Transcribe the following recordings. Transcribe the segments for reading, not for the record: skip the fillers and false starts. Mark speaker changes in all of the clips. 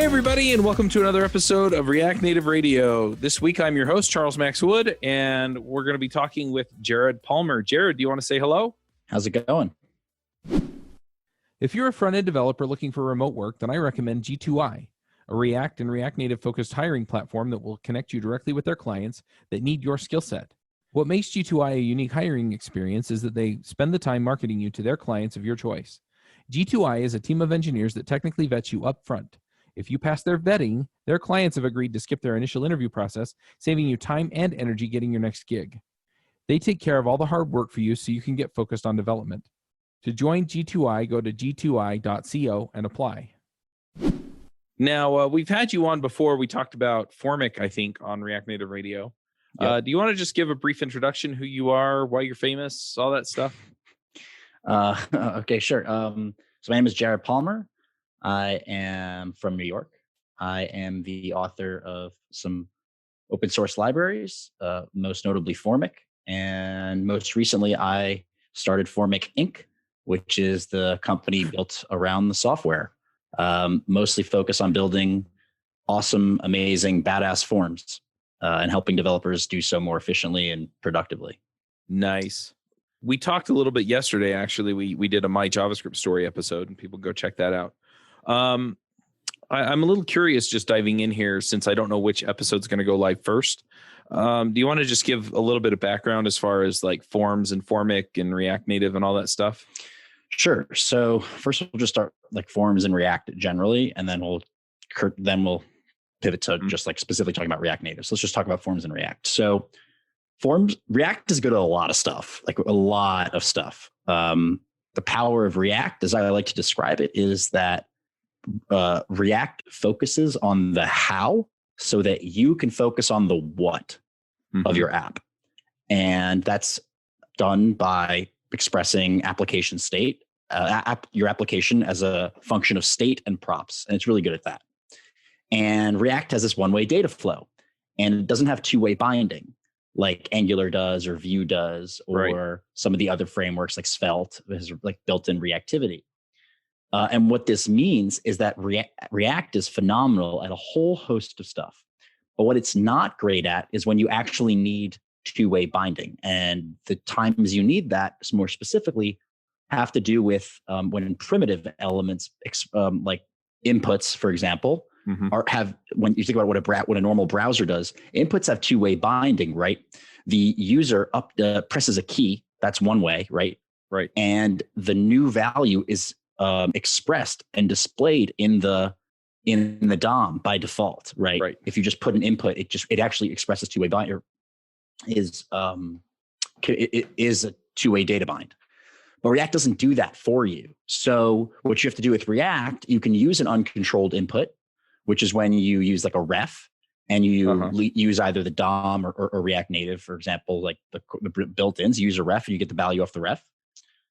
Speaker 1: everybody, and welcome to another episode of React Native Radio. This week, I'm your host, Charles Max Wood, and we're going to be talking with Jared Palmer. Jared, do you want to say hello?
Speaker 2: How's it going?
Speaker 1: If you're a front-end developer looking for remote work, then I recommend G2I, a React and React Native-focused hiring platform that will connect you directly with their clients that need your skill set. What makes G2I a unique hiring experience is that they spend the time marketing you to their clients of your choice. G2I is a team of engineers that technically vets you up front. If you pass their vetting, their clients have agreed to skip their initial interview process, saving you time and energy getting your next gig. They take care of all the hard work for you so you can get focused on development. To join G2I, go to g2i.co and apply. Now, we've had you on before. We talked about Formik, I think, on React Native Radio. Yep. Do you want to just give a brief introduction, who you are, why you're famous, all that stuff?
Speaker 2: Okay, sure. So my name is Jared Palmer. I am from New York. I am the author of some open source libraries, most notably Formik. And most recently, I started Formik Inc., which is the company built around the software, mostly focused on building awesome, amazing, badass forms and helping developers do so more efficiently and productively.
Speaker 1: Nice. We talked a little bit yesterday, actually. We did a My JavaScript Story episode, and people go check that out. I'm a little curious just diving in here since I don't know which episode's going to go live first. Do you want to just give a little bit of background as far as like forms and Formik and React Native and all that stuff?
Speaker 2: Sure. So first we'll just start like forms and React generally, and then we'll pivot to just like specifically talking about React Native. So let's just talk about forms and React. So React is good at a lot of stuff, like a lot of stuff. The power of React, as I like to describe it, is that React focuses on the how so that you can focus on the what of your app. And that's done by expressing application state, your application as a function of state and props. And it's really good at that. And React has this one-way data flow, and it doesn't have two-way binding like Angular does or Vue does, or some of the other frameworks like Svelte has like built-in reactivity. And what this means is that React is phenomenal at a whole host of stuff. But what it's not great at is when you actually need two-way binding. And the times you need that, more specifically, have to do with when primitive elements, like inputs, for example, when you think about what a normal browser does, inputs have two-way binding, right? The user presses a key, that's one way, right?
Speaker 1: Right.
Speaker 2: And the new value is expressed and displayed in the DOM by default, right?
Speaker 1: Right.
Speaker 2: If you just put an input, it actually expresses two-way bind, or is a two-way data bind. But React doesn't do that for you. So what you have to do with React, you can use an uncontrolled input, which is when you use like a ref and you use either the DOM or React Native, for example, like the built-ins. You use a ref and you get the value off the ref.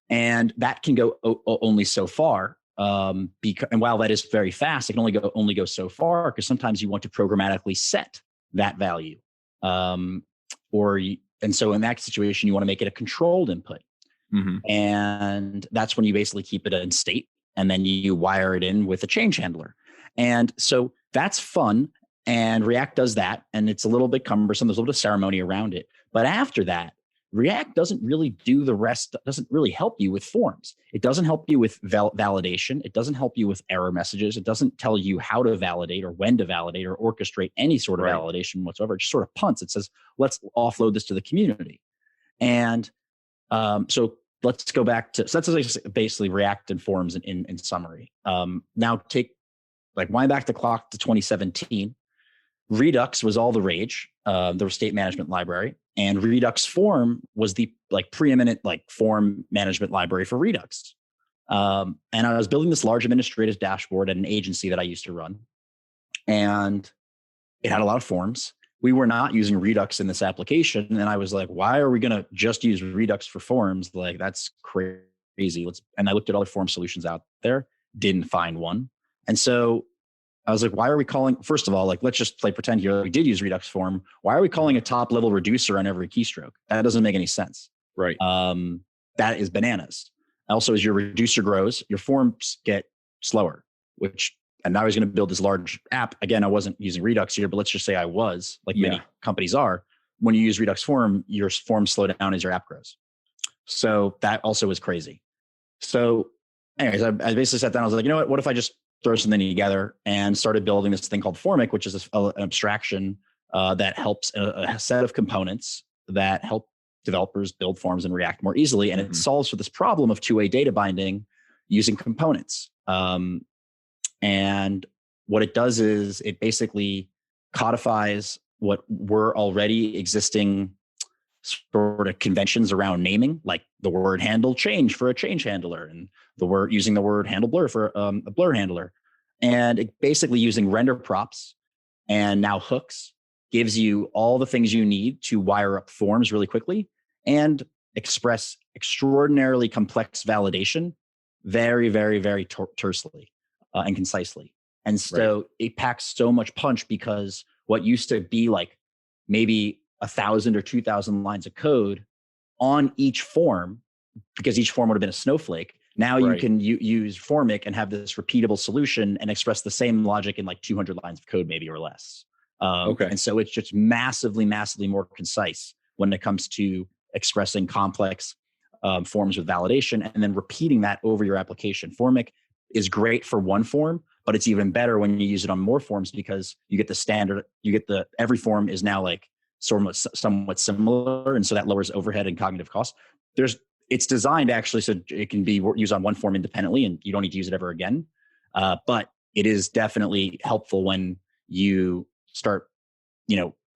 Speaker 2: And that can go only so far. And while that is very fast, it can only go so far because sometimes you want to programmatically set that value. And so in that situation, you want to make it a controlled input. And that's when you basically keep it in state and then you wire it in with a change handler. And so that's fun. And React does that. And it's a little bit cumbersome. There's a little bit of ceremony around it. But after that, React doesn't really do the rest, doesn't really help you with forms. It doesn't help you with validation. It doesn't help you with error messages. It doesn't tell you how to validate or when to validate or orchestrate any sort of validation whatsoever. It just sort of punts. It says, let's offload this to the community. And so let's go back to, so that's basically React and forms in summary. Now wind back the clock to 2017. Redux was all the rage, the state management library, and Redux Form was the preeminent form management library for Redux. And I was building this large administrative dashboard at an agency that I used to run, and it had a lot of forms. We were not using Redux in this application, and I was like, "Why are we going to just use Redux for forms? Like that's crazy." And I looked at other form solutions out there, didn't find one, and so I was like, why are we calling, first of all, let's just play pretend here. We did use Redux form. Why are we calling a top level reducer on every keystroke? That doesn't make any sense.
Speaker 1: Right.
Speaker 2: That is bananas. Also, as your reducer grows, your forms get slower, which and I was going to build this large app. Again, I wasn't using Redux here, but let's just say I was, like many companies are. When you use Redux form, your forms slow down as your app grows. So that also was crazy. So anyways, I basically sat down. I was like, you know what if I just throw something together, and started building this thing called Formik, which is an abstraction that helps a set of components that help developers build forms in React more easily. And it solves for this problem of two-way data binding using components. And what it does is it basically codifies what were already existing sort of conventions around naming, like the word handle change for a change handler, and using the word handle blur for a blur handler. And it basically, using render props and now hooks, gives you all the things you need to wire up forms really quickly and express extraordinarily complex validation very, very, very tersely and concisely. And so it packs so much punch, because what used to be like maybe 1,000 or 2,000 lines of code on each form, because each form would have been a snowflake. Now you can use Formik and have this repeatable solution and express the same logic in like 200 lines of code, maybe, or less. And so it's just massively, massively more concise when it comes to expressing complex forms with validation, and then repeating that over your application. Formik is great for one form, but it's even better when you use it on more forms, because you get the standard, every form is now like somewhat similar. And so that lowers overhead and cognitive costs. It's designed actually so it can be used on one form independently, and you don't need to use it ever again. But it is definitely helpful when you start,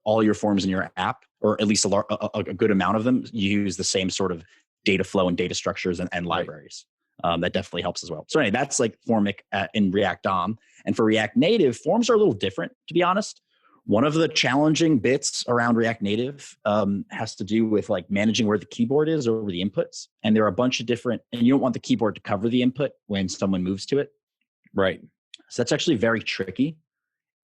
Speaker 2: all your forms in your app, or at least a good amount of them, you use the same sort of data flow and data structures and libraries. That definitely helps as well. So anyway, that's like Formik in React DOM. And for React Native, forms are a little different, to be honest. One of the challenging bits around React Native has to do with like managing where the keyboard is over the inputs. And there are a bunch of different, and you don't want the keyboard to cover the input when someone moves to it.
Speaker 1: Right.
Speaker 2: So that's actually very tricky.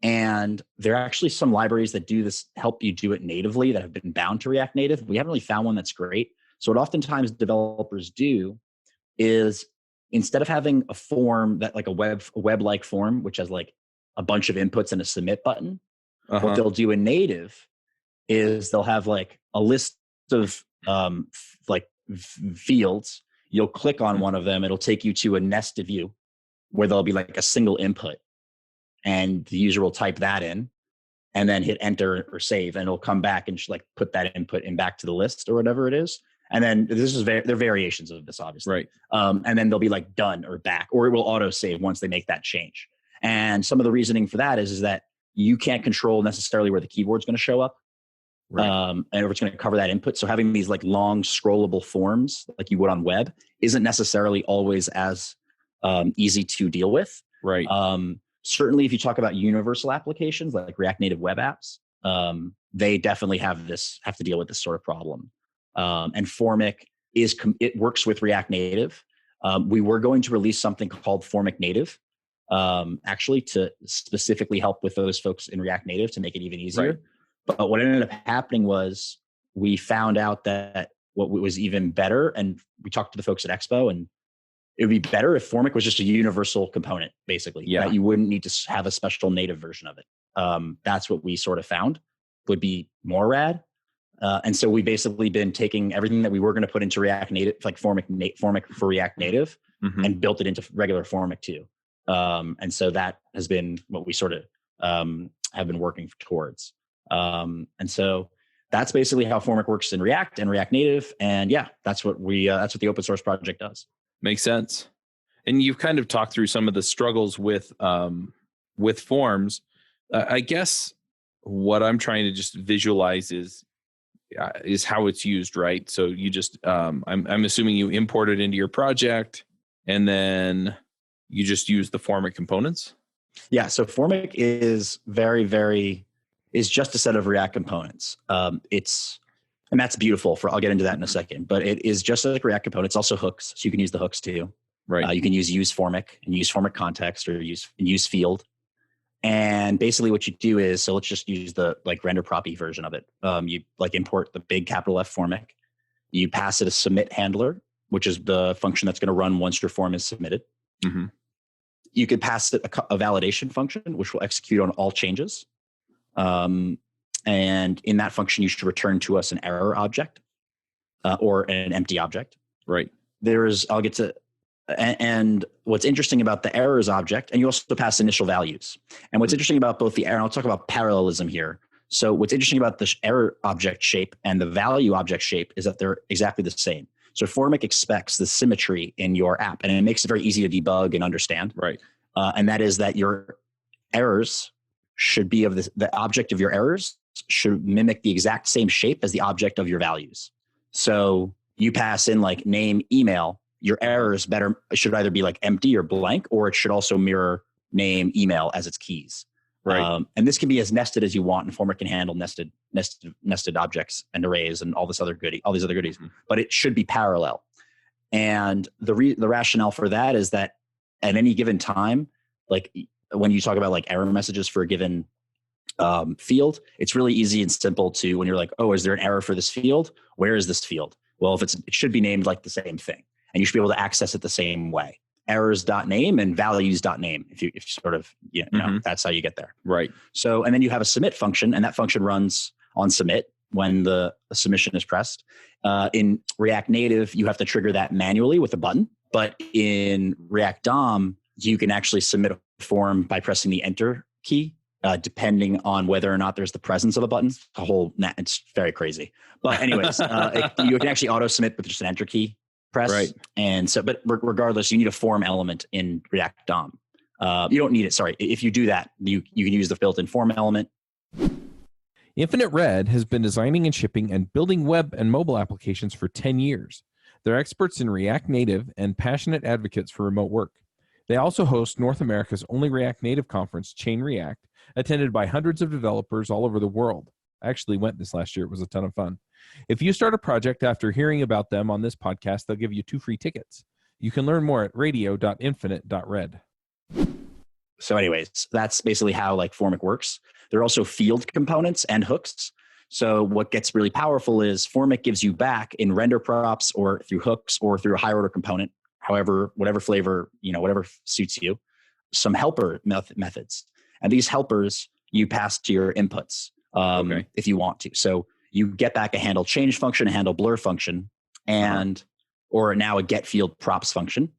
Speaker 2: And there are actually some libraries that do this, help you do it natively, that have been bound to React Native. We haven't really found one that's great. So what oftentimes developers do is, instead of having a form that like a web-like form, which has like a bunch of inputs and a submit button, what they'll do in native is they'll have like a list of fields. You'll click on one of them. It'll take you to a nested view where there'll be like a single input, and the user will type that in and then hit enter or save, and it'll come back and like put that input in back to the list or whatever it is. And then there are variations of this, obviously.
Speaker 1: Right.
Speaker 2: And then they'll be like done or back, or it will auto save once they make that change. And some of the reasoning for that is that you can't control necessarily where the keyboard's going to show up, and if it's going to cover that input. So having these like long scrollable forms like you would on web isn't necessarily always as easy to deal with.
Speaker 1: Right.
Speaker 2: Certainly, if you talk about universal applications like React Native web apps, they definitely have to deal with this sort of problem. And Formik it works with React Native. We were going to release something called Formik Native, actually, to specifically help with those folks in React Native to make it even easier.
Speaker 1: Right.
Speaker 2: But what ended up happening was we found out that what was even better, and we talked to the folks at Expo, and it would be better if Formik was just a universal component, basically, that you wouldn't need to have a special native version of it. That's what we sort of found would be more rad. And so we basically been taking everything that we were going to put into React Native, like Formik for React Native, and built it into regular Formik too. And so that has been what we sort of have been working towards. And so that's basically how Formik works in React and React Native. And that's what the open source project does.
Speaker 1: Makes sense. And you've kind of talked through some of the struggles with forms. I guess what I'm trying to just visualize is how it's used, right? So you just, I'm assuming you import it into your project, and then you just use the Formik components.
Speaker 2: Yeah. So Formik is is just a set of React components. And that's beautiful. I'll get into that in a second, but it is just like React components, also hooks. So you can use the hooks too.
Speaker 1: Right.
Speaker 2: You can use Formik and use Formik context, or use field. And basically what you do is, so let's just use the like render proppy version of it. You like import the big capital F Formik. You pass it a submit handler, which is the function that's going to run once your form is submitted. you could pass it a validation function, which will execute on all changes. And in that function, you should return to us an error object or an empty object.
Speaker 1: Right.
Speaker 2: I'll get to, and what's interesting about the errors object, and you also pass initial values. And what's interesting about both the error, and I'll talk about parallelism here. So what's interesting about the error object shape and the value object shape is that they're exactly the same. So Formik expects the symmetry in your app, and it makes it very easy to debug and understand.
Speaker 1: Right.
Speaker 2: And that is that your errors should be the object of your errors should mimic the exact same shape as the object of your values. So you pass in like name, email, your errors should either be like empty or blank, or it should also mirror name, email as its keys.
Speaker 1: Right.
Speaker 2: And this can be as nested as you want, and Formik can handle nested objects and arrays and all these other goodies. Mm-hmm. But it should be parallel. And the rationale for that is that at any given time, like when you talk about like error messages for a given field, it's really easy and simple to, when you're like, oh, is there an error for this field? Where is this field? Well, it should be named like the same thing, and you should be able to access it the same way. Errors.name and values.name. If you sort of, that's how you get there.
Speaker 1: Right.
Speaker 2: So, and then you have a submit function, and that function runs on submit when the submission is pressed. In React Native, you have to trigger that manually with a button, but in React DOM, you can actually submit a form by pressing the enter key, depending on whether or not there's the presence of a button. It's very crazy. But anyways, you can actually auto submit with just an enter key press.
Speaker 1: Right.
Speaker 2: And so, but regardless, you need a form element in React DOM. You don't need it. Sorry. If you do that, you can use the built-in form element.
Speaker 1: Infinite Red has been designing and shipping and building web and mobile applications for 10 years. They're experts in React Native and passionate advocates for remote work. They also host North America's only React Native conference, Chain React, attended by hundreds of developers all over the world. I actually went this last year. It was a ton of fun. If you start a project after hearing about them on this podcast, they'll give you 2 free tickets. You can learn more at radio.infinite.red.
Speaker 2: So anyways, that's basically how like Formik works. There are also field components and hooks. So what gets really powerful is Formik gives you back in render props or through hooks or through a higher order component, however, whatever flavor, whatever suits you, some helper methods. And these helpers you pass to your inputs if you want to. So you get back a handle change function, a handle blur function, and or now a get field props function.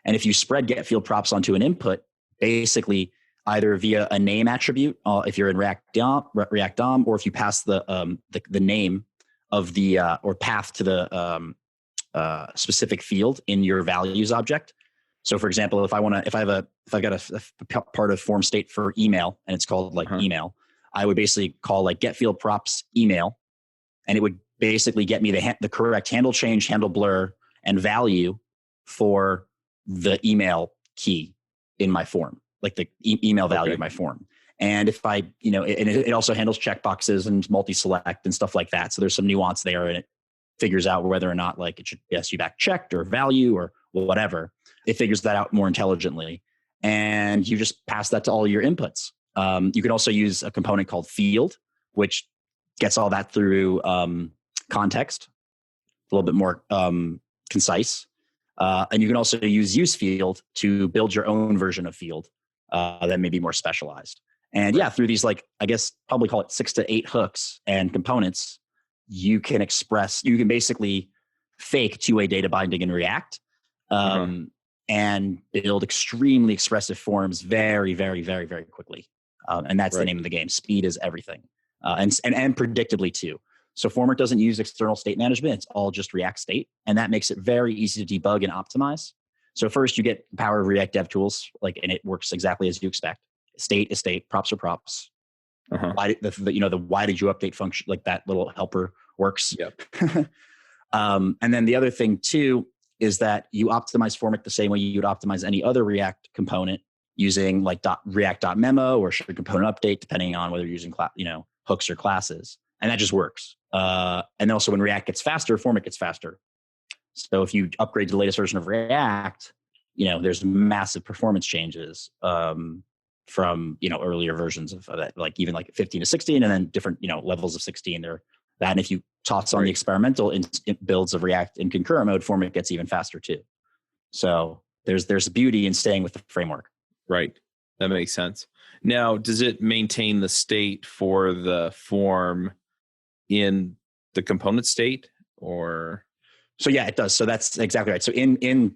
Speaker 2: And if you spread get field props onto an input, basically either via a name attribute, if you're in React DOM, or if you pass the name of the or path to the specific field in your values object. So, for example, if I've got a part of form state for email and it's called like email, I would basically call like get field props email, and it would basically get me the correct handle change, handle blur, and value for the email key in my form, like the email value in my form. And if I, and it also handles checkboxes and multi-select and stuff like that. So there's some nuance there, and it figures out whether or not like it should be SU back checked or value or whatever. It figures that out more intelligently, and you just pass that to all your inputs. You can also use a component called field, which gets all that through context, a little bit more concise. And you can also use field to build your own version of field that may be more specialized. And through these, like, I guess probably call it 6 to 8 hooks and components, you can basically fake two-way data binding in React and build extremely expressive forms very, very, very, very quickly. And that's the name of the game. Speed is everything. And predictably too. So Formik doesn't use external state management. It's all just React state. And that makes it very easy to debug and optimize. So first you get the power of React Dev Tools, and it works exactly as you expect. State is state, props are props. Why did you update function, like that little helper works.
Speaker 1: Yep.
Speaker 2: And then the other thing too is that you optimize Formik the same way you would optimize any other React component using like React.memo or shared component update, depending on whether you're using hooks or classes. And that just works. And also when React gets faster, Formik gets faster. So if you upgrade to the latest version of React, there's massive performance changes from earlier versions of that, like even like 15 to 16, and then different levels of 16 there. That, and if you toss on the experimental builds of React in concurrent mode, Formik gets even faster too. So there's beauty in staying with the framework.
Speaker 1: Right. That makes sense. Now, does it maintain the state for the form in the component state, or?
Speaker 2: So yeah, it does. So that's exactly right. So in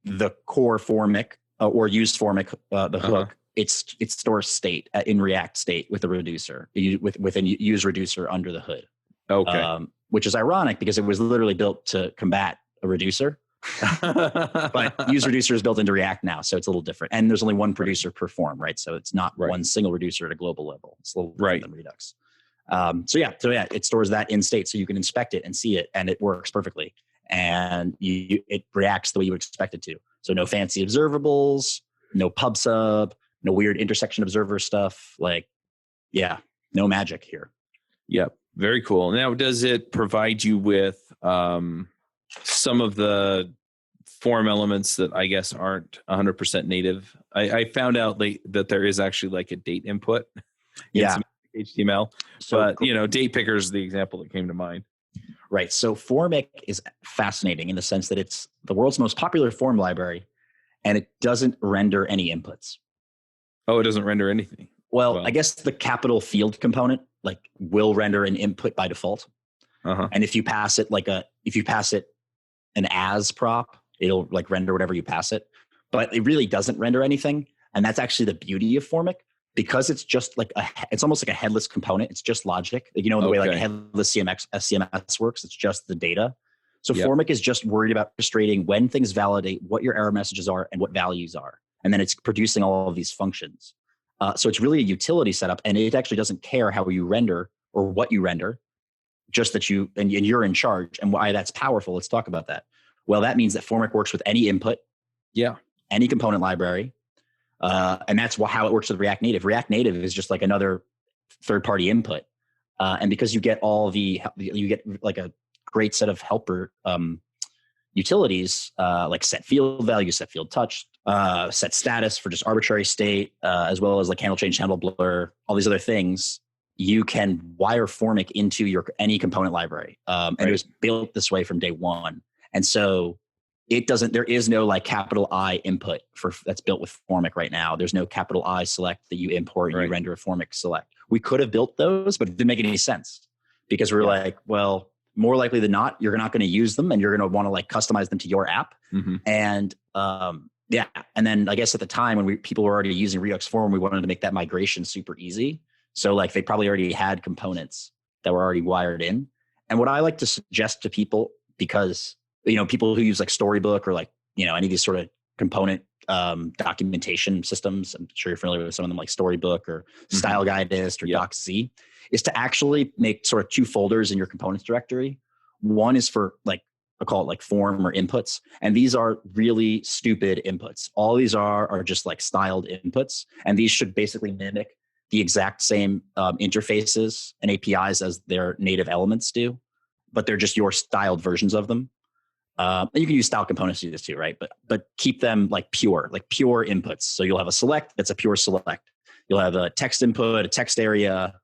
Speaker 2: the core Formik or used Formik, the hook, it stores state in React state with a reducer, with a use reducer under the hood.
Speaker 1: Okay.
Speaker 2: Which is ironic because it was literally built to combat a reducer. But use reducer is built into React now, so it's a little different. And there's only one producer per form, right? So it's not one single reducer at a global level. It's a little different than Redux. So yeah, it stores that in state, so you can inspect it and see it, and it works perfectly. And it reacts the way you would expect it to. So no fancy observables, no pub sub, no weird intersection observer stuff. Like, yeah, no magic here.
Speaker 1: Yep. Very cool. Now, does it provide you with some of the form elements that I guess aren't 100% native? I found out that there is actually like a date input in some HTML, but date picker is the example that came to mind.
Speaker 2: Right. So Formik is fascinating in the sense that it's the world's most popular form library, and it doesn't render any inputs.
Speaker 1: Oh, it doesn't render anything.
Speaker 2: Well, I guess the capital field component will render an input by default. And if you pass it an as prop, it'll render whatever you pass it. But it really doesn't render anything. And that's actually the beauty of Formik, because it's just it's almost like a headless component. It's just logic, the way a headless CMS works. It's just the data. So Formik is just worried about orchestrating when things validate, what your error messages are and what values are. And then it's producing all of these functions. So it's really a utility setup, and it actually doesn't care how you render or what you render, just that and you're in charge. And why that's powerful, let's talk about that. Well, that means that Formik works with any input, any component library, and that's how it works with React Native. React Native is just like another third-party input, and because you get you get a great set of helper utilities, like set field value, set field touch, set status for just arbitrary state, as well as handle change, handle blur, all these other things. You can wire Formik into any component library, and it was built this way from day one. And so there is no capital I input that's built with Formik right now. There's no capital I select that you import and you render a Formik select. We could have built those, but it didn't make any sense because we're well, more likely than not, you're not going to use them, and you're going to want to customize them to your app. And and then I guess at the time when people were already using Redux Form, we wanted to make that migration super easy. So they probably already had components that were already wired in. And what I like to suggest to people, because people who use Storybook or any of these sort of component documentation systems, I'm sure you're familiar with some of them, like Storybook or Style Guidist or DocZ, is to actually make sort of two folders in your components directory. One is for I call it form or inputs. And these are really stupid inputs. All these are just styled inputs. And these should basically mimic the exact same interfaces and APIs as their native elements do, but they're just your styled versions of them. And you can use style components to do this too, right? But keep them pure inputs. So you'll have a select that's a pure select. You'll have a text input, a text area.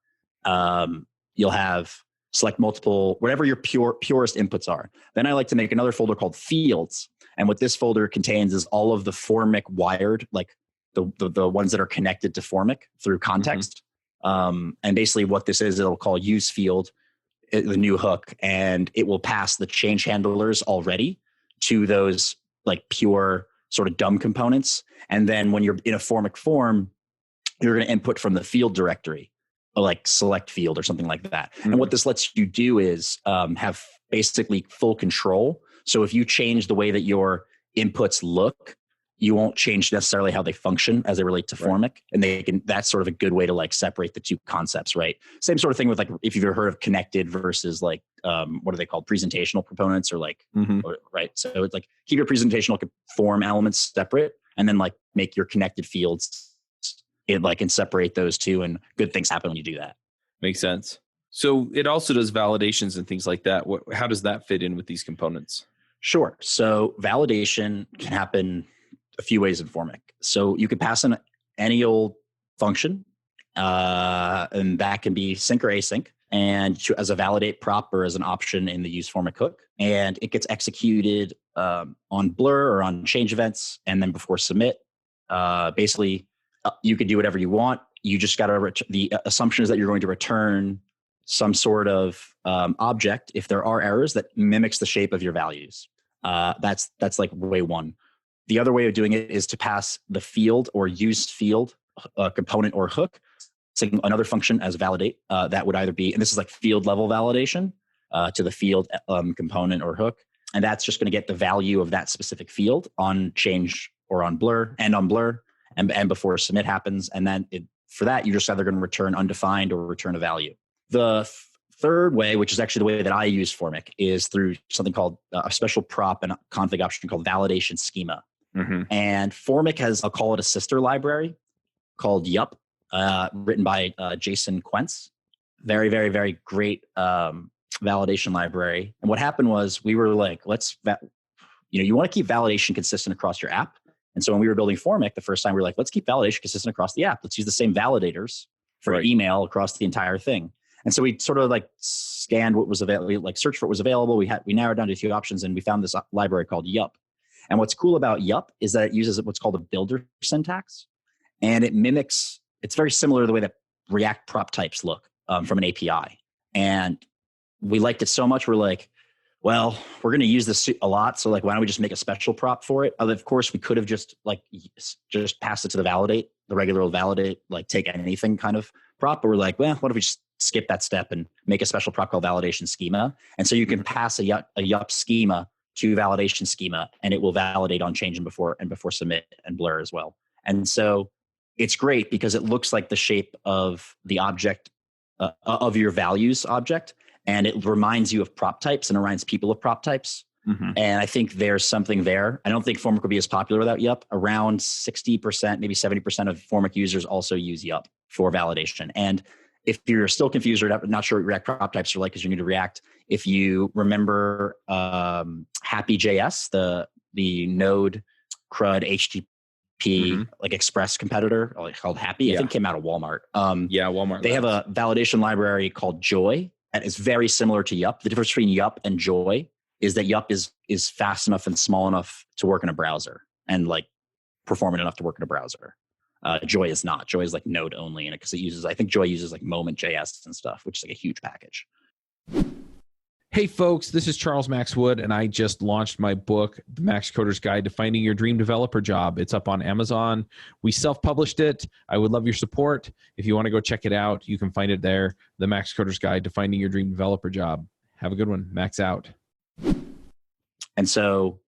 Speaker 2: You'll have select multiple, whatever your purest inputs are. Then I like to make another folder called fields. And what this folder contains is all of the Formik wired, the ones that are connected to Formik through context. And basically what this is, it'll call use field, the new hook, and it will pass the change handlers already to those pure sort of dumb components. And then when you're in a Formik form, you're going to input from the field directory, select field or something like that. And what this lets you do is have basically full control. So if you change the way that your inputs look, you won't change necessarily how they function as they relate to Formik. And that's sort of a good way to separate the two concepts, right? Same sort of thing with if you've ever heard of connected versus what are they called? Presentational components or right? So it's keep your presentational form elements separate and then make your connected fields and separate those two, and good things happen when you do that.
Speaker 1: Makes sense. So it also does validations and things like that. How does that fit in with these components?
Speaker 2: Sure. So validation can happen a few ways in Formik. So you could pass in any old function, and that can be sync or async, and as a validate prop or as an option in the use Formik hook. And it gets executed on blur or on change events, and then before submit. basically you could do whatever you want. You just got to, the assumption is that you're going to return some sort of object if there are errors that mimics the shape of your values. That's like way one. The other way of doing it is to pass the field or used field component or hook, another function as validate. That would either be, and this is like field level validation to the field component or hook. And that's just going to get the value of that specific field on change or on blur and before submit happens. And then for that, you're just either going to return undefined or return a value. The third way, which is actually the way that I use Formik, is through something called a special prop and config option called validation schema. Mm-hmm. And Formik has, I'll call it a sister library called Yup, written by Jason Quentz. Very, very, very great validation library. And what happened was we were like, you want to keep validation consistent across your app. And so when we were building Formik the first time, we were like, let's keep validation consistent across the app. Let's use the same validators for email across the entire thing. And so we sort of like scanned what was available, we like searched for what was available. We narrowed down to a few options and we found this library called Yup. And what's cool about Yup is that it uses what's called a builder syntax. And it mimics, it's very similar to the way that React prop types look from an API. And we liked it so much, we're like, well, we're going to use this a lot. So like, why don't we just make a special prop for it? Of course, we could have just passed it to the regular old validate, like take anything kind of prop. But we're like, well, what if we just skip that step and make a special prop called validation schema? And so you can pass a Yup schema to validation schema, and it will validate on change and before submit and blur as well. And so it's great because it looks like the shape of the object of your values object. And it reminds you of prop types and reminds people of prop types. Mm-hmm. And I think there's something there. I don't think Formik would be as popular without Yup. Around 60%, maybe 70% of Formik users also use Yup for validation. And if you're still confused or not sure what React prop types are like because you're new to React, if you remember Happy.js, the Node CRUD HTTP like Express competitor called Happy, I think came out of Walmart.
Speaker 1: Walmart.
Speaker 2: They have a validation library called Joy. And it's very similar to Yup. The difference between Yup and Joy is that Yup is fast enough and small enough to work in a browser and like performant enough to work in a browser. Joy is not. Joy is like Node only, and because I think Joy uses like Moment.js and stuff, which is like a huge package.
Speaker 1: Hey folks, this is Charles Max Wood, and I just launched my book, The Max Coder's Guide to Finding Your Dream Developer Job. It's up on Amazon. We self-published it. I would love your support. If you want to go check it out, you can find it there, The Max Coder's Guide to Finding Your Dream Developer Job. Have a good one. Max out.
Speaker 2: And so,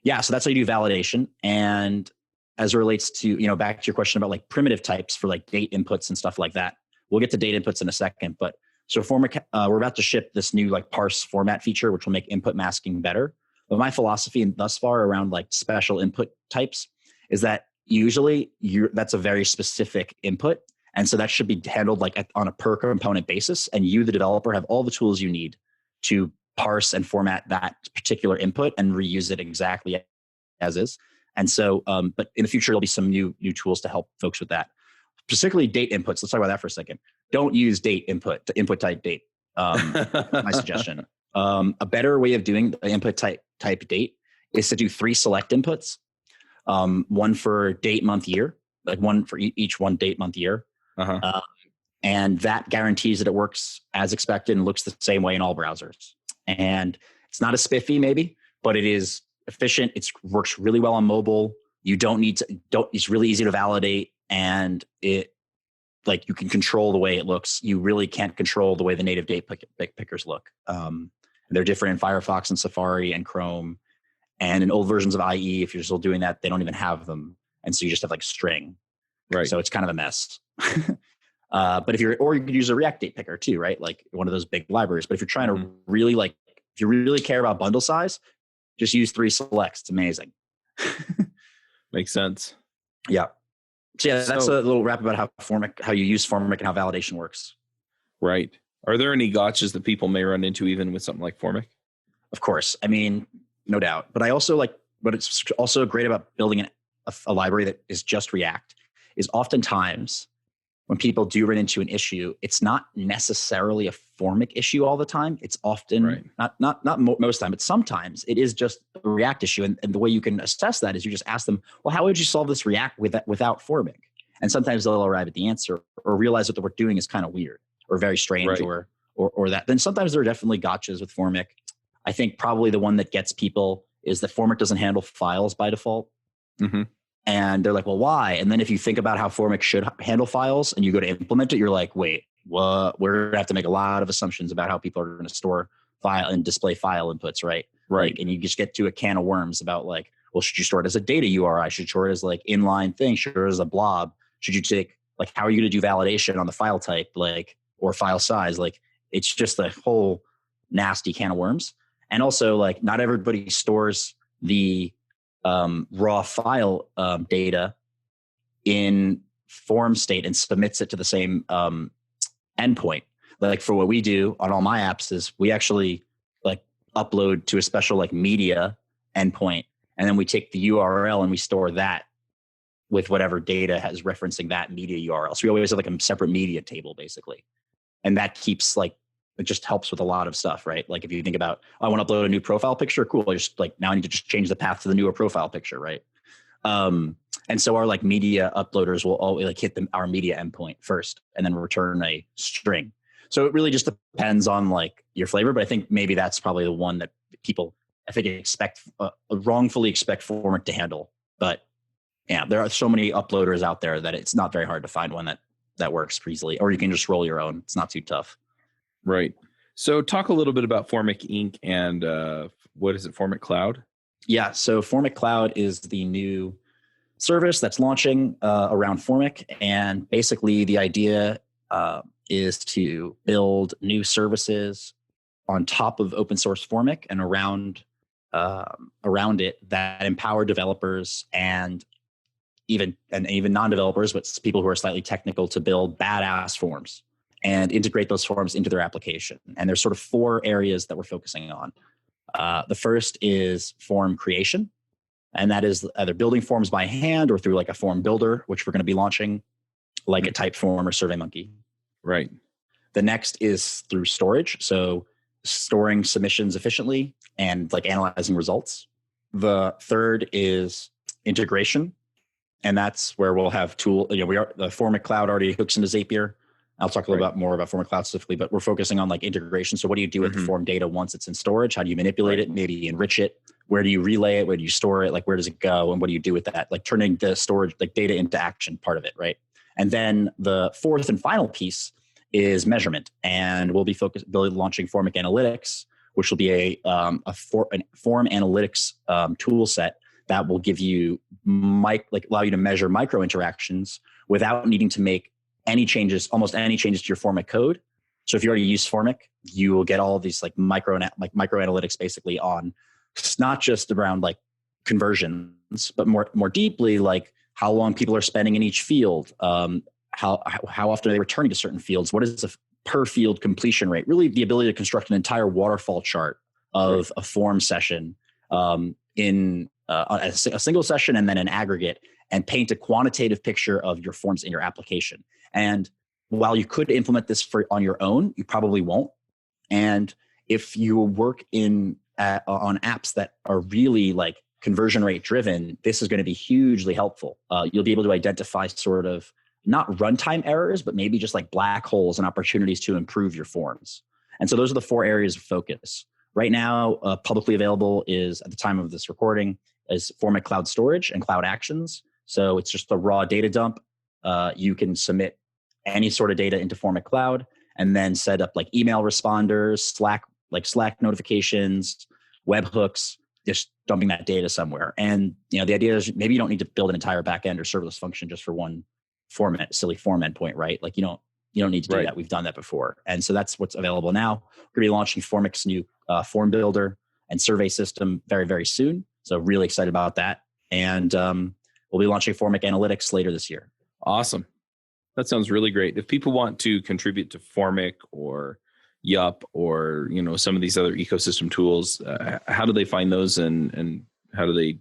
Speaker 2: so that's how you do validation. And as it relates to, back to your question about like primitive types for like date inputs and stuff like that, we'll get to date inputs in a second, but so Formik, we're about to ship this new like parse format feature, which will make input masking better. But my philosophy thus far around like special input types is that usually that's a very specific input. And so that should be handled like on a per component basis. And you, the developer, have all the tools you need to parse and format that particular input and reuse it exactly as is. And so, but in the future, there'll be some new tools to help folks with that. Particularly date inputs. Let's talk about that for a second. Don't use date input to input type date. My suggestion. A better way of doing the input type date is to do 3 select inputs. One for date, month, year, like one for each one date, month, year. And that guarantees that it works as expected and looks the same way in all browsers. And it's not as spiffy maybe, but it is efficient. It works really well on mobile. You it's really easy to validate. And it like you can control the way it looks. You really can't control the way the native date pickers look. They're different in Firefox and Safari and Chrome. And in old versions of IE, if you're still doing that, they don't even have them. And so you just have like string. Right. So it's kind of a mess. But you could use a React date picker too, right? Like one of those big libraries. But if you're trying to really if you really care about bundle size, just use 3 selects. It's amazing.
Speaker 1: Makes sense.
Speaker 2: Yeah. So that's a little wrap about how you use Formik and how validation works.
Speaker 1: Right. Are there any gotchas that people may run into even with something like Formik?
Speaker 2: Of course. I mean, no doubt. But it's also great about building a library that is just React is oftentimes when people do run into an issue, it's not necessarily a Formik issue all the time. It's often not most time, but sometimes it is just React issue. And the way you can assess that is you just ask them, well, how would you solve this React without Formik? And sometimes they'll arrive at the answer or realize what we're doing is kind of weird or very strange or that. Then sometimes there are definitely gotchas with Formik. I think probably the one that gets people is that Formik doesn't handle files by default.
Speaker 1: Mm-hmm.
Speaker 2: And they're like, well, why? And then if you think about how Formik should handle files and you go to implement it, you're like, wait, what? We're going to have to make a lot of assumptions about how people are going to store file and display file inputs, right?
Speaker 1: Right.
Speaker 2: Like, and you just get to a can of worms about like, well, should you store it as a data URI? Should you store it as like inline thing? Should you store it as a blob? Should you take, like, how are you going to do validation on the file type, like, or file size? Like, it's just a whole nasty can of worms. And also, like, not everybody stores the raw file data in form state and submits it to the same endpoint. Like, for what we do on all my apps is we actually like upload to a special like media endpoint, and then we take the URL and we store that with whatever data has referencing that media URL. So we always have like a separate media table basically. And that keeps like, it just helps with a lot of stuff, right? Like if you think about, oh, I want to upload a new profile picture, cool. I just like, now I need to just change the path to the newer profile picture, right? And so our like media uploaders will always like hit our media endpoint first and then return a string. So it really just depends on like your flavor, but I think maybe that's probably the one that people, I think, wrongfully expect Formik to handle. But yeah, there are so many uploaders out there that it's not very hard to find one that works easily, or you can just roll your own. It's not too tough.
Speaker 1: Right. So talk a little bit about Formik Inc. and what is it, Formik Cloud?
Speaker 2: Yeah. So Formik Cloud is the new service that's launching around Formik. And basically the idea is to build new services on top of open source Formik and around it that empower developers and even non-developers, but people who are slightly technical, to build badass forms and integrate those forms into their application. And there's sort of 4 areas that we're focusing on. The first is form creation. And that is either building forms by hand or through like a form builder, which we're going to be launching, like a Typeform or SurveyMonkey.
Speaker 1: Right.
Speaker 2: The next is through storage. So storing submissions efficiently and like analyzing results. The third is integration. And that's where we'll have the Formik Cloud already hooks into Zapier. I'll talk a little bit more about Formik Cloud specifically, but we're focusing on like integration. So what do you do with the form data once it's in storage? How do you manipulate it? Maybe enrich it? Where do you relay it? Where do you store it? Like, where does it go? And what do you do with that? Like turning the storage, like data into action, part of it, right? And then the fourth and final piece is measurement. And we'll be launching Formik Analytics, which will be a form analytics tool set that will give you allow you to measure micro interactions without needing to make almost any changes to your Formik code. So if you already use Formik, you will get all of these like micro analytics basically on not just around like conversions, but more deeply, like how long people are spending in each field, how often are they returning to certain fields, what is the per field completion rate, really the ability to construct an entire waterfall chart of a form session in a single session and then an aggregate, and paint a quantitative picture of your forms in your application. And while you could implement this on your own, you probably won't. And if you work on apps that are really like conversion rate driven, this is going to be hugely helpful. You'll be able to identify sort of not runtime errors, but maybe just like black holes and opportunities to improve your forms. And so those are the 4 areas of focus. Right now, publicly available is, at the time of this recording, is Formik Cloud Storage and Cloud Actions. So it's just a raw data dump. You can submit any sort of data into Formik Cloud and then set up like email responders, Slack notifications, webhooks, just dumping that data somewhere. And the idea is maybe you don't need to build an entire backend or serverless function just for one silly form endpoint, right? Like you don't need to do that. We've done that before. And so that's what's available now. We're going to be launching Formik's new form builder and survey system very, very soon. So really excited about that. And we'll be launching Formik Analytics later this year.
Speaker 1: Awesome. That sounds really great. If people want to contribute to Formik or Yup or some of these other ecosystem tools, how do they find those and how do they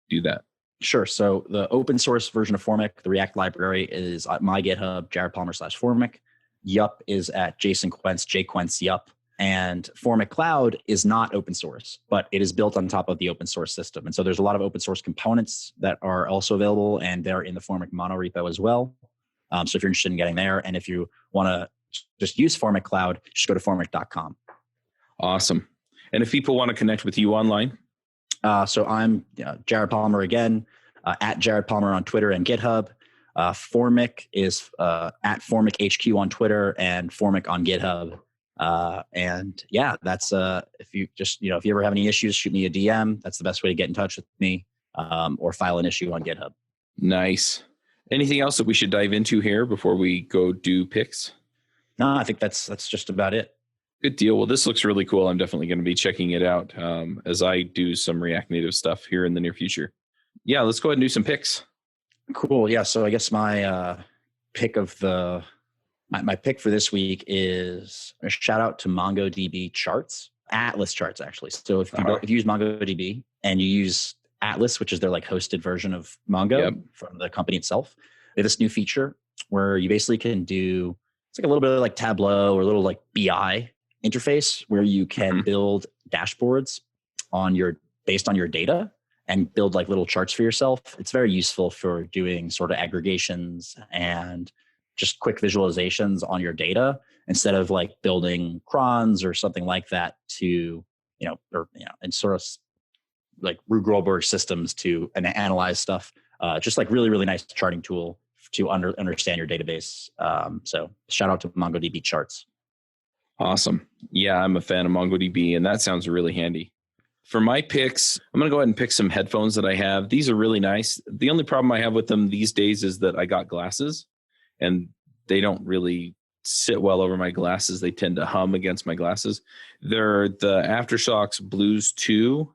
Speaker 1: do that?
Speaker 2: Sure. So the open source version of Formik, the React library, is at my GitHub, jaredpalmer/Formik. Yup is at Jason Quentz, jquentz Yup. And Formik Cloud is not open source, but it is built on top of the open source system. And so there's a lot of open source components that are also available, and they're in the Formik mono repo as well. So if you're interested in getting there, and if you want to just use Formik Cloud, just go to formik.com.
Speaker 1: Awesome. And if people want to connect with you online?
Speaker 2: So I'm Jared Palmer again, at Jared Palmer on Twitter and GitHub. Formik is at Formik HQ on Twitter and Formik on GitHub. And yeah, that's if you just, if you ever have any issues, shoot me a DM. That's the best way to get in touch with me, or file an issue on GitHub.
Speaker 1: Nice. Anything else that we should dive into here before we go do picks?
Speaker 2: No, I think that's just about it.
Speaker 1: Good deal. Well, this looks really cool. I'm definitely going to be checking it out as I do some React Native stuff here in the near future. Yeah, let's go ahead and do some picks.
Speaker 2: Cool. Yeah. So I guess my pick of my pick for this week is a shout out to MongoDB charts, Atlas charts actually. So if you use MongoDB and you use Atlas, which is their like hosted version of Mongo from the company itself, they have this new feature where you basically can do, it's like a little bit of like Tableau or a little like BI interface where you can build dashboards based on your data and build like little charts for yourself. It's very useful for doing sort of aggregations and just quick visualizations on your data instead of like building crons or something like that to, and sort of like Rube Goldberg systems to analyze stuff. Just like really, really nice charting tool to understand your database. So shout out to MongoDB charts.
Speaker 1: Awesome. Yeah, I'm a fan of MongoDB, and that sounds really handy. For my picks, I'm going to go ahead and pick some headphones that I have. These are really nice. The only problem I have with them these days is that I got glasses, and they don't really sit well over my glasses. They tend to hum against my glasses. They're the Aftershokz Blues 2.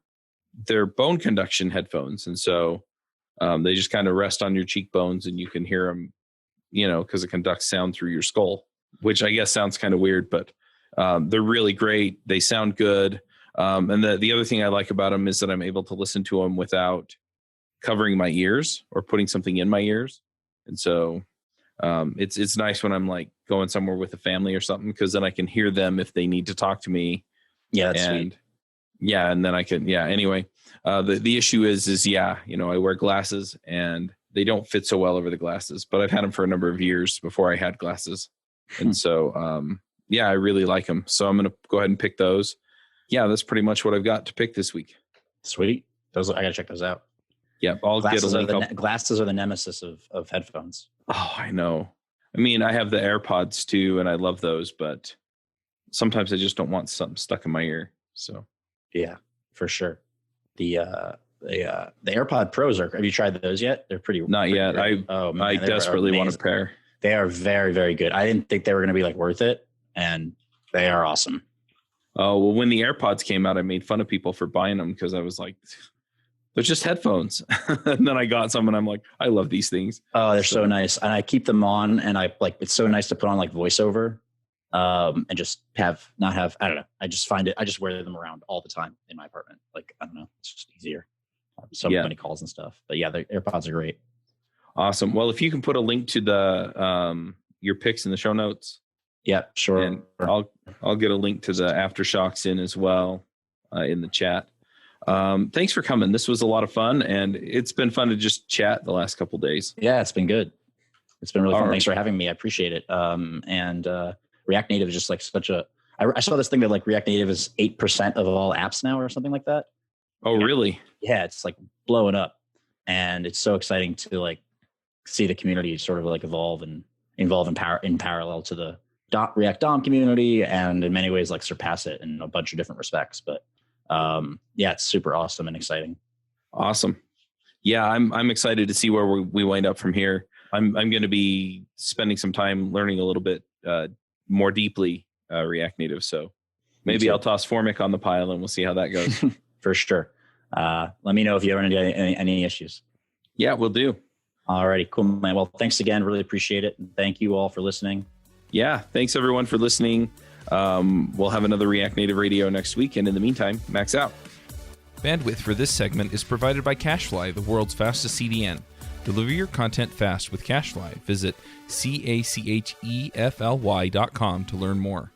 Speaker 1: They're bone conduction headphones, and so they just kind of rest on your cheekbones, and you can hear them, because it conducts sound through your skull, which I guess sounds kind of weird, but they're really great. They sound good. And the other thing I like about them is that I'm able to listen to them without covering my ears or putting something in my ears. And so it's nice when I'm like going somewhere with a family or something, because then I can hear them if they need to talk to me.
Speaker 2: Yeah, that's sweet.
Speaker 1: Yeah, and then I can, anyway. The issue is I wear glasses and they don't fit so well over the glasses, but I've had them for a number of years before I had glasses. And so, I really like them. So I'm going to go ahead and pick those. Yeah, that's pretty much what I've got to pick this week.
Speaker 2: Sweet. I got to check those out.
Speaker 1: Yeah, I'll
Speaker 2: glasses
Speaker 1: get a link.
Speaker 2: Glasses are the nemesis of headphones.
Speaker 1: Oh, I know. I mean, I have the AirPods too, and I love those, but sometimes I just don't want something stuck in my ear. So
Speaker 2: yeah, for sure. The AirPod Pros have you tried those yet? They're pretty.
Speaker 1: Not yet.
Speaker 2: Great.
Speaker 1: I desperately want a pair.
Speaker 2: They are very, very good. I didn't think they were going to be like worth it, and they are awesome.
Speaker 1: Oh, well, when the AirPods came out, I made fun of people for buying them because I was like, they're just headphones. And then I got some and I'm like, I love these things.
Speaker 2: Oh, they're so nice. And I keep them on, and it's so nice to put on like voiceover, and just I don't know. I just find it, I just wear them around all the time in my apartment. Like, I don't know, it's just easier. So many calls and stuff. But yeah, the AirPods are great.
Speaker 1: Awesome. Well, if you can put a link to the your picks in the show notes.
Speaker 2: Yeah, sure.
Speaker 1: And I'll get a link to the Aftershokz in as well in the chat. Thanks for coming. This was a lot of fun, and it's been fun to just chat the last couple of days.
Speaker 2: Yeah, it's been good. It's been really fun. Thanks for having me. I appreciate it. And React Native is just like I saw this thing that like React Native is 8% of all apps now or something like that.
Speaker 1: Oh, really?
Speaker 2: Yeah, it's like blowing up, and it's so exciting to like see the community sort of like evolve in parallel to the React DOM community, and in many ways like surpass it in a bunch of different respects. But it's super awesome and exciting.
Speaker 1: Awesome. Yeah, I'm excited to see where we wind up from here. I'm going to be spending some time learning a little bit more deeply React Native. So maybe I'll toss Formik on the pile and we'll see how that goes.
Speaker 2: For sure. Let me know if you have any issues.
Speaker 1: Yeah, we'll do.
Speaker 2: All righty, cool, man. Well, thanks again. Really appreciate it. And thank you all for listening.
Speaker 1: Yeah, thanks everyone for listening. We'll have another React Native Radio next week. And in the meantime, max out. Bandwidth for this segment is provided by CacheFly, the world's fastest CDN. Deliver your content fast with CacheFly. Visit CACHEFLY.com to learn more.